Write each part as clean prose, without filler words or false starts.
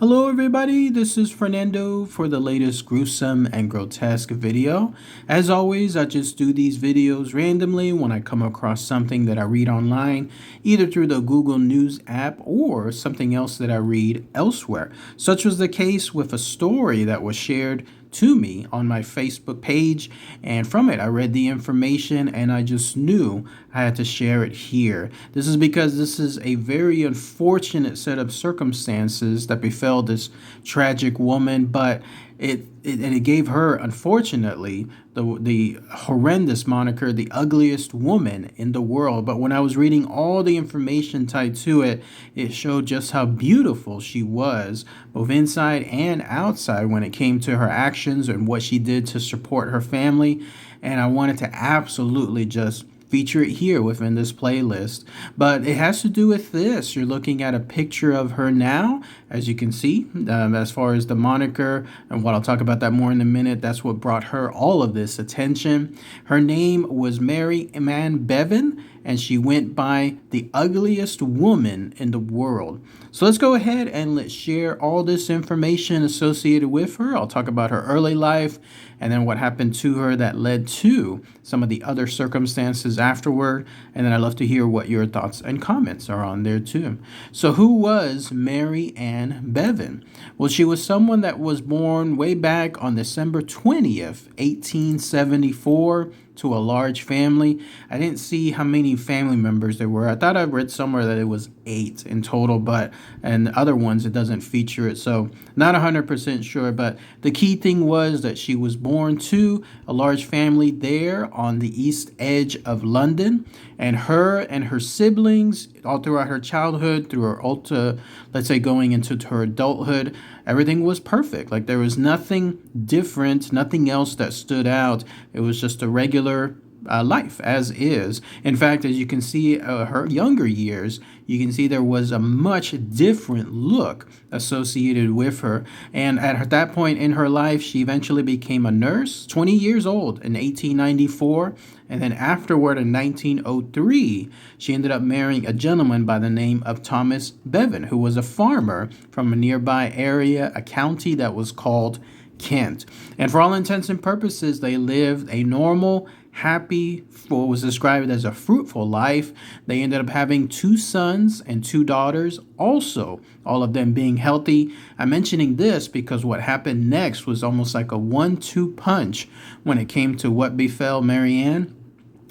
Hello everybody, this is Fernando for the latest Gruesome and Grotesque video. As always, I just do these videos randomly when I come across something that I read online, either through the Google News app or something else that I read elsewhere. Such was the case with a story that was shared to me on my Facebook page, and from it I read the information and I just knew I had to share it here. This is because this is a very unfortunate set of circumstances that befell this tragic woman, but it gave her, unfortunately, the horrendous moniker, the ugliest woman in the world. But when I was reading all the information tied to it, it showed just how beautiful she was, both inside and outside, when it came to her actions and what she did to support her family. And I wanted to absolutely just feature it here within this playlist. But it has to do with this. You're looking at a picture of her now, as you can see, as far as the moniker, and what I'll talk about that more in a minute. That's what brought her all of this attention. Her name was Mary Ann Bevin, and she went by the ugliest woman in the world. So let's go ahead and let's share all this information associated with her. I'll talk about her early life and then what happened to her that led to some of the other circumstances afterward. And then I'd love to hear what your thoughts and comments are on there too. So who was Mary Ann Bevin? Well, she was someone that was born way back on December 20th, 1874, to a large family. I didn't see how many family members there were. I thought I read somewhere that it was 8 in total, but and other ones it doesn't feature it, so not 100% sure. But the key thing was that she was born to a large family there on the east edge of London, and her siblings all throughout her childhood, through her let's say going into her adulthood, everything was perfect. Like there was nothing different, nothing else that stood out. It was just a regular life as is. In fact, as you can see, her younger years, you can see there was a much different look associated with her. And at that point in her life, she eventually became a nurse, 20 years old in 1894. And then afterward, in 1903, she ended up marrying a gentleman by the name of Thomas Bevan, who was a farmer from a nearby area, a county that was called Kent. And for all intents and purposes, they lived a normal, happy, what was described as a fruitful life. They ended up having 2 sons and 2 daughters, also all of them being healthy. I'm mentioning this because what happened next was almost like a 1-2 punch when it came to what befell Mary Ann,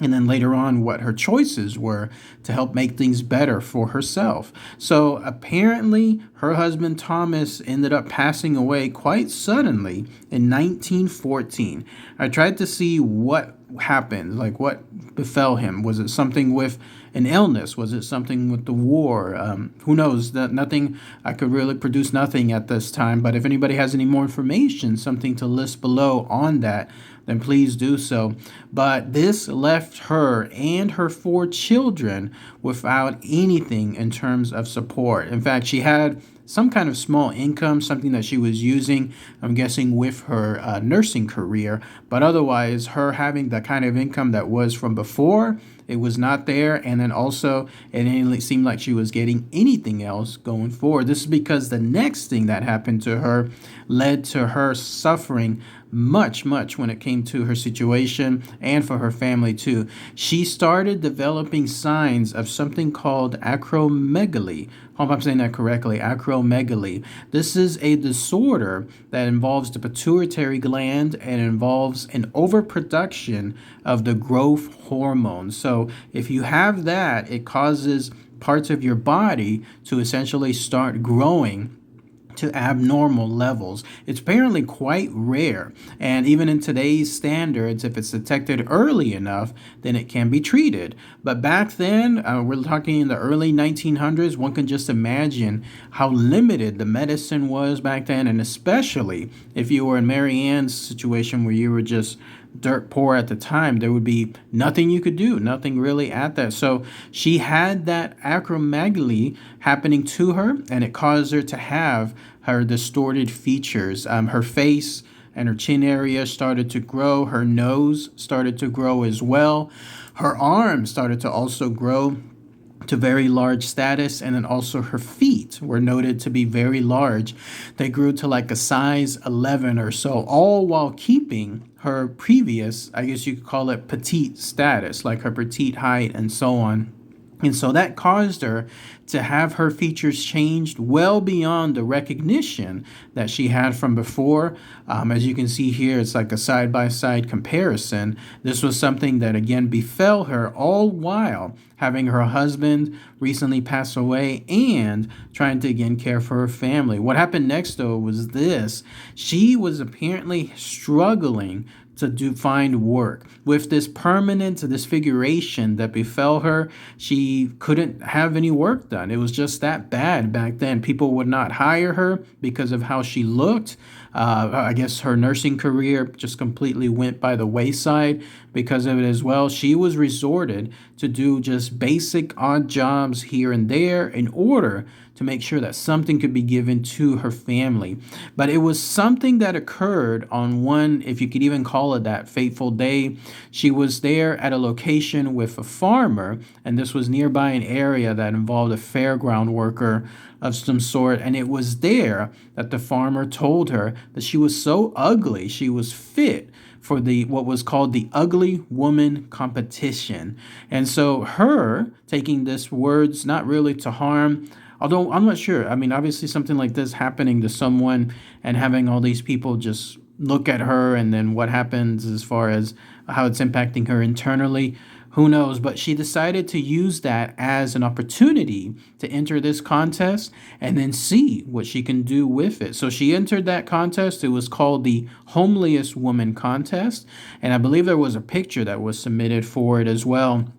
and then later on what her choices were to help make things better for herself. So apparently her husband Thomas ended up passing away quite suddenly in 1914. I tried to see what happened, like what befell him. Was it something with an illness? Was it something with the war? Who knows? Nothing. I could really produce nothing at this time, but if anybody has any more information, something to list below on that, then please do so. But this left her and her 4 children without anything in terms of support. In fact, she had some kind of small income, something that she was using, I'm guessing, with her nursing career. But otherwise, her having the kind of income that was from before, it was not there. And then also, it didn't seem like she was getting anything else going forward. This is because the next thing that happened to her led to her suffering much when it came to her situation and for her family too. She started developing signs of something called acromegaly. Hope I'm saying that correctly. Acromegaly. This is a disorder that involves the pituitary gland and involves an overproduction of the growth hormone. So if you have that, it causes parts of your body to essentially start growing to abnormal levels. It's apparently quite rare, and even in today's standards, if it's detected early enough, then it can be treated. But back then, we're talking in the early 1900s, one can just imagine how limited the medicine was back then, and especially if you were in Mary Ann's situation where you were just dirt poor at the time, there would be nothing you could do, nothing really at that. So she had that acromegaly happening to her, and it caused her to have her distorted features. Her face and her chin area started to grow. Her nose started to grow as well. Her arms started to also grow to very large status, and then also her feet were noted to be very large. They grew to like a size 11 or so, all while keeping her previous, I guess you could call it petite status, like her petite height and so on. And so that caused her to have her features changed well beyond the recognition that she had from before. As you can see here, it's like a side-by-side comparison. This was something that, again, befell her all while having her husband recently pass away and trying to, again, care for her family. What happened next, though, was this. She was apparently struggling to find work. With this permanent disfiguration that befell her, she couldn't have any work done. It was just that bad back then. People would not hire her because of how she looked. I guess her nursing career just completely went by the wayside because of it as well. She was resorted to do just basic odd jobs here and there in order to make sure that something could be given to her family. But it was something that occurred on one, if you could even call it that, fateful day. She was there at a location with a farmer, and this was nearby an area that involved a fairground worker of some sort. And it was there that the farmer told her that she was so ugly, she was fit for the what was called the Ugly Woman competition. And so her taking this words not really to harm, although I'm not sure. I mean, obviously something like this happening to someone and having all these people just look at her and then what happens as far as how it's impacting her internally, who knows? But she decided to use that as an opportunity to enter this contest and then see what she can do with it. So she entered that contest. It was called the Homeliest Woman Contest. And I believe there was a picture that was submitted for it as well.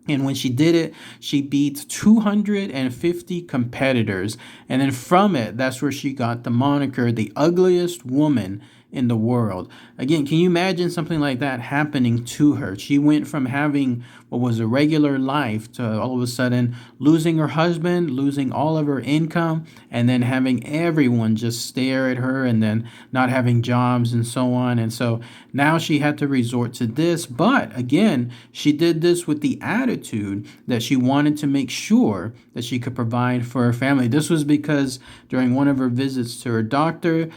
And when she did it, she beat 250 competitors. And then from it, that's where she got the moniker, the ugliest woman in the world. Again, can you imagine something like that happening to her? She went from having what was a regular life to all of a sudden losing her husband, losing all of her income, and then having everyone just stare at her and then not having jobs and so on. And so now she had to resort to this. But again, she did this with the attitude that she wanted to make sure that she could provide for her family. This was because during one of her visits to her doctor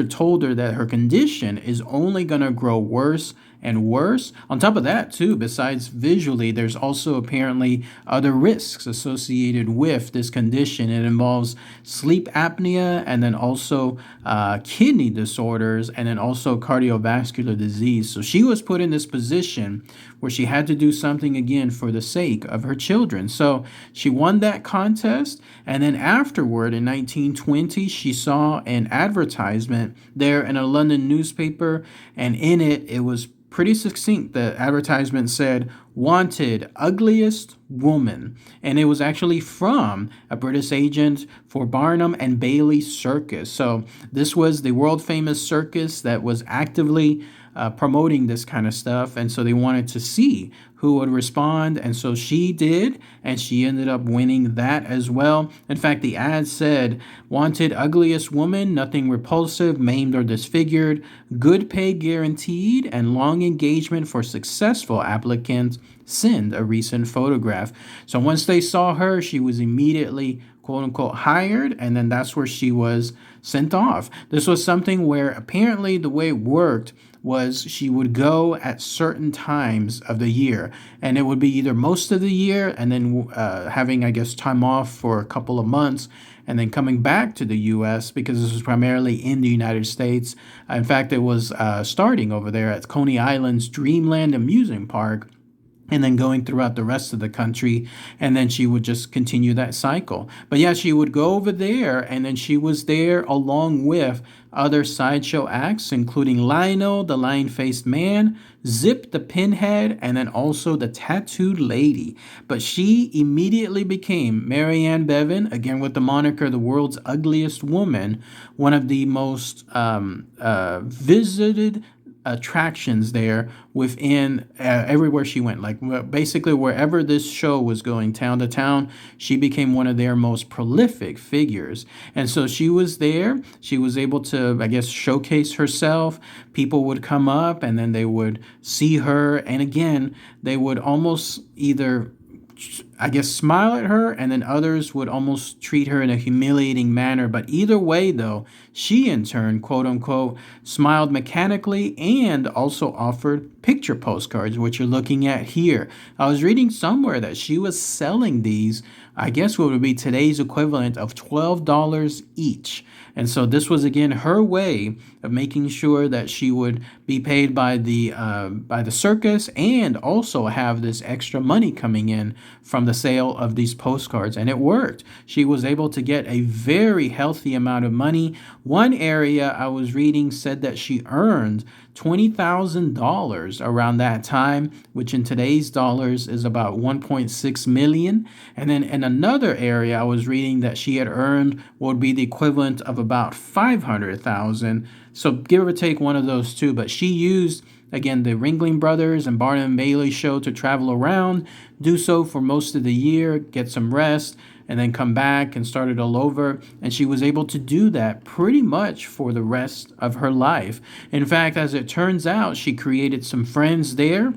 told her that her condition is only going to grow worse and worse. On top of that, too, besides visually, there's also apparently other risks associated with this condition. It involves sleep apnea and then also kidney disorders and then also cardiovascular disease. So she was put in this position where she had to do something again for the sake of her children. So she won that contest. And then afterward, in 1920, she saw an advertisement there in a London newspaper. And in it, it was pretty succinct. The advertisement said, "Wanted ugliest woman." And it was actually from a British agent for Barnum and Bailey Circus. So this was the world famous circus that was actively promoting this kind of stuff. And so they wanted to see who would respond. And so she did, and she ended up winning that as well. In fact, the ad said, "Wanted ugliest woman, nothing repulsive, maimed or disfigured, good pay guaranteed, and long engagement for successful applicants. Send a recent photograph." So once they saw her, she was immediately quote unquote hired, and then that's where she was sent off. This was something where apparently the way it worked was she would go at certain times of the year, and it would be either most of the year and then having, I guess, time off for a couple of months and then coming back to the U.S. because this was primarily in the United States. In fact, it was starting over there at Coney Island's Dreamland Amusement Park, and then going throughout the rest of the country, and then she would just continue that cycle. But yeah, she would go over there, and then she was there along with other sideshow acts, including Lionel, the lion-faced man, Zip the Pinhead, and then also the Tattooed Lady. But she immediately became Mary Ann Bevin, again with the moniker the world's ugliest woman, one of the most visited attractions there within everywhere she went. Like basically wherever this show was going, town to town, she became one of their most prolific figures. And so she was there. She was able to, I guess, showcase herself. People would come up and then they would see her. And again, they would almost either I guess, smile at her, and then others would almost treat her in a humiliating manner. But either way, though, she in turn, quote unquote, smiled mechanically and also offered picture postcards, which you're looking at here. I was reading somewhere that she was selling these, I guess what would be today's equivalent of $12 each. And so this was again her way of making sure that she would be paid by the circus and also have this extra money coming in from the sale of these postcards. And it worked. She was able to get a very healthy amount of money. One area I was reading said that she earned $20,000 around that time, which in today's dollars is about 1.6 million. And then in another area, I was reading that she had earned what would be the equivalent of about 500,000. So give or take one of those two. But she used, again, the Ringling Brothers and Barnum and Bailey show to travel around, do so for most of the year, get some rest, and then come back and start it all over. And she was able to do that pretty much for the rest of her life. In fact, as it turns out, she created some friends there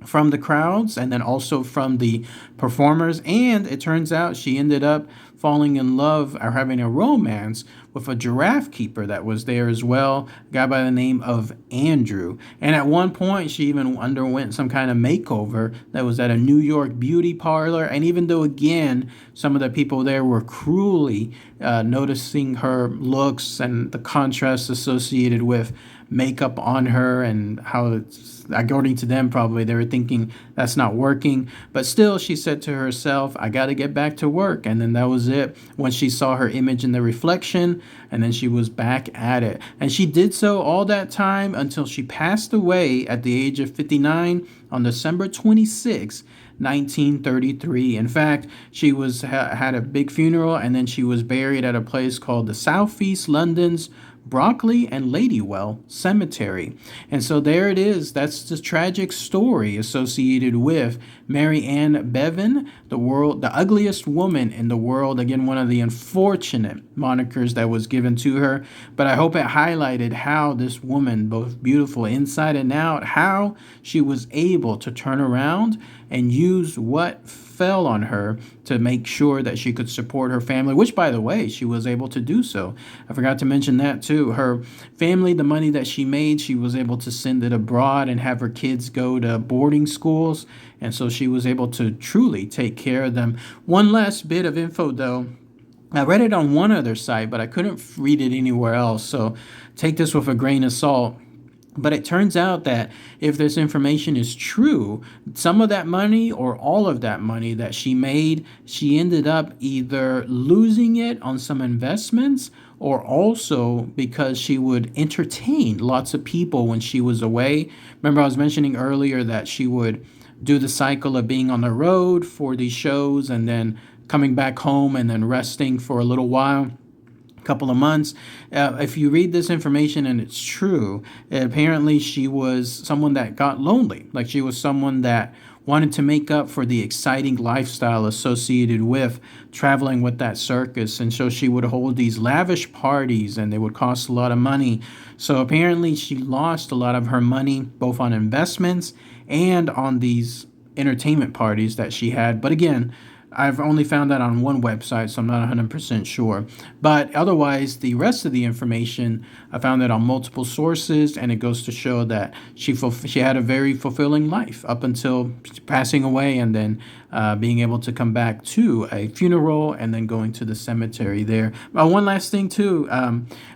from the crowds and then also from the performers. And it turns out she ended up falling in love or having a romance with a giraffe keeper that was there as well, a guy by the name of Andrew. And at one point, she even underwent some kind of makeover that was at a New York beauty parlor. And even though, again, some of the people there were cruelly noticing her looks and the contrast associated with makeup on her and how it's, according to them, probably they were thinking that's not working. But still, she said to herself, I got to get back to work. And then that was it. When she saw her image in the reflection, and then she was back at it. And she did so all that time until she passed away at the age of 59 on December 26, 1933. In fact, she had a big funeral, and then she was buried at a place called the Southeast London's Brockley and Ladywell Cemetery. And so there it is. That's the tragic story associated with Mary Ann Bevin, the ugliest woman in the world. Again, one of the unfortunate monikers that was given to her. But I hope it highlighted how this woman, both beautiful inside and out, how she was able to turn around and use what fell on her to make sure that she could support her family, which, by the way, she was able to do so. I forgot to mention that too. Her family, the money that she made, she was able to send it abroad and have her kids go to boarding schools. And so she was able to truly take care of them. One last bit of info, though. I read it on one other site, but I couldn't read it anywhere else. So take this with a grain of salt. But it turns out that if this information is true, some of that money or all of that money that she made, she ended up either losing it on some investments or also because she would entertain lots of people when she was away. Remember, I was mentioning earlier that she would do the cycle of being on the road for these shows and then coming back home and then resting for a little while. Couple of months. If you read this information and it's true, apparently she was someone that got lonely. Like she was someone that wanted to make up for the exciting lifestyle associated with traveling with that circus. And so she would hold these lavish parties and they would cost a lot of money. So apparently she lost a lot of her money, both on investments and on these entertainment parties that she had. But again, I've only found that on one website, so I'm not 100% sure. But otherwise, the rest of the information, I found it on multiple sources, and it goes to show that she had a very fulfilling life up until passing away and then being able to come back to a funeral and then going to the cemetery there. One last thing, too.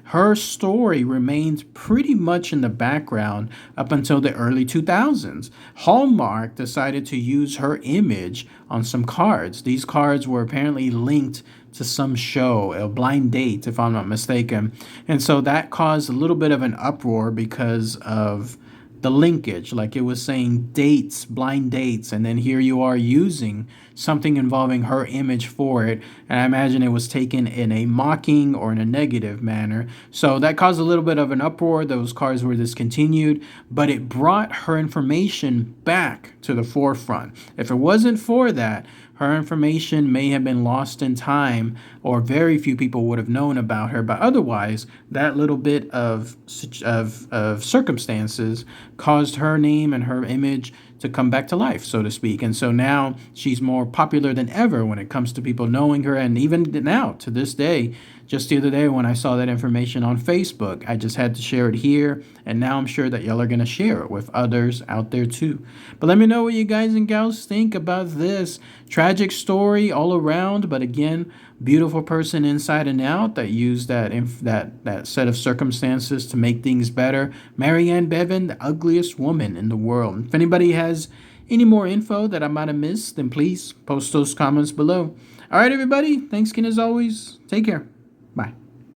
Her story remained pretty much in the background up until the early 2000s. Hallmark decided to use her image on some cards. These cards were apparently linked to some show, a blind date, if I'm not mistaken. And so that caused a little bit of an uproar because of the linkage. Like it was saying dates, blind dates, and then here you are using something involving her image for it. And I imagine it was taken in a mocking or in a negative manner. So that caused a little bit of an uproar. Those cards were discontinued, but it brought her information back to the forefront. If it wasn't for that, her information may have been lost in time, or very few people would have known about her. But otherwise, that little bit of circumstances caused her name and her image to come back to life, so to speak. And so now she's more popular than ever when it comes to people knowing her. And even now, to this day, just the other day when I saw that information on Facebook, I just had to share it here. And now I'm sure that y'all are going to share it with others out there too. But let me know what you guys and gals think about this tragic story all around. But again, beautiful person inside and out that used that set of circumstances to make things better. Marianne Bevin, the ugliest woman in the world. If anybody has any more info that I might have missed, then please post those comments below. All right, everybody. Thanks again as always. Take care. Bye.